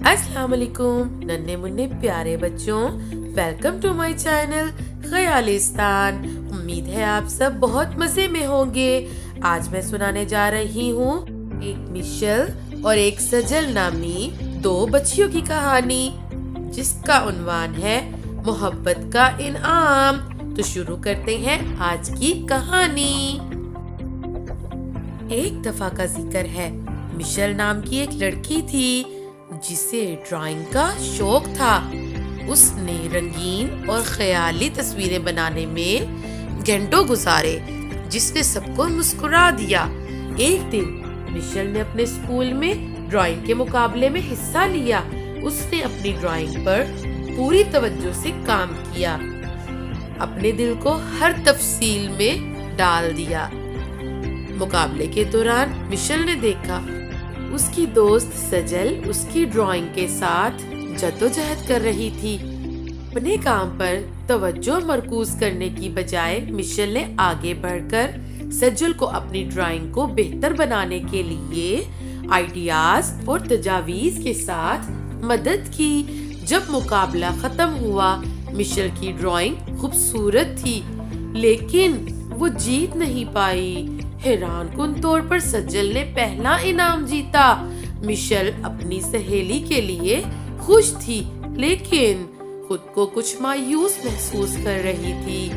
السلام علیکم ننھے منھے پیارے بچوں، ویلکم ٹو مائی چینل خیالستان۔ امید ہے آپ سب بہت مزے میں ہوں گے۔ آج میں سنانے جا رہی ہوں ایک مشل اور ایک سجل نامی دو بچیوں کی کہانی، جس کا عنوان ہے محبت کا انعام۔ تو شروع کرتے ہیں آج کی کہانی۔ ایک دفعہ کا ذکر ہے، مشل نام کی ایک لڑکی تھی جسے ڈرائنگ کا شوق تھا۔ اس نے رنگین اور خیالی تصویریں بنانے میں گھنٹوں گزارے، جس نے سب کو مسکرا دیا۔ ایک دن مشل نے اپنے اسکول میں ڈرائنگ کے مقابلے میں حصہ لیا۔ اس نے اپنی ڈرائنگ پر پوری توجہ سے کام کیا، اپنے دل کو ہر تفصیل میں ڈال دیا۔ مقابلے کے دوران مشل نے دیکھا اس کی دوست سجل اس کی ڈرائنگ کے ساتھ جدوجہد کر رہی تھی۔ اپنے کام پر توجہ مرکوز کرنے کی بجائے مشل نے آگے بڑھ کر سجل کو اپنی ڈرائنگ کو بہتر بنانے کے لیے آئیڈیاز اور تجاویز کے ساتھ مدد کی۔ جب مقابلہ ختم ہوا، مشل کی ڈرائنگ خوبصورت تھی، لیکن وہ جیت نہیں پائی۔ حیران کن طور پر سجل نے پہلا انعام جیتا۔ مشل اپنی سہیلی کے لیے خوش تھی، لیکن خود کو کچھ مایوس محسوس کر رہی تھی۔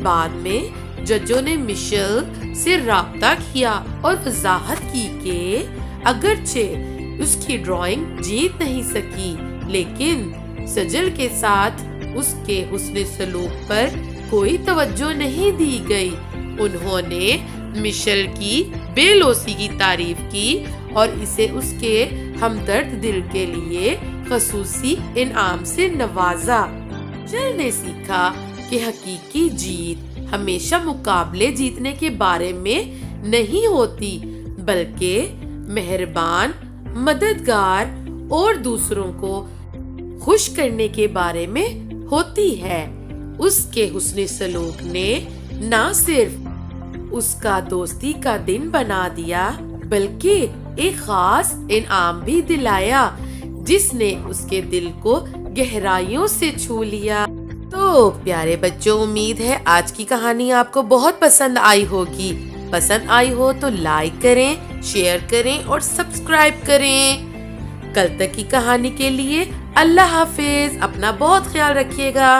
بعد میں ججوں نے مشل سے رابطہ کیا اور وضاحت کی کہ اگرچہ اس کی ڈرائنگ جیت نہیں سکی، لیکن سجل کے ساتھ اس کے حسن سلوک پر کوئی توجہ نہیں دی گئی۔ انہوں نے مشل کی بے لوثی کی تعریف کی اور اسے اس کے ہمدرد دل کے لیے خصوصی انعام سے نوازا۔ مشل نے سیکھا کہ حقیقی جیت ہمیشہ مقابلے جیتنے کے بارے میں نہیں ہوتی، بلکہ مہربان، مددگار اور دوسروں کو خوش کرنے کے بارے میں ہوتی ہے۔ اس کے حسن سلوک نے نہ صرف اس کا دوستی کا دن بنا دیا، بلکہ ایک خاص انعام بھی دلایا، جس نے اس کے دل کو گہرائیوں سے چھو لیا۔ تو پیارے بچوں، امید ہے آج کی کہانی آپ کو بہت پسند آئی ہوگی۔ پسند آئی ہو تو لائک کریں، شیئر کریں اور سبسکرائب کریں۔ کل تک کی کہانی کے لیے اللہ حافظ۔ اپنا بہت خیال رکھیے گا۔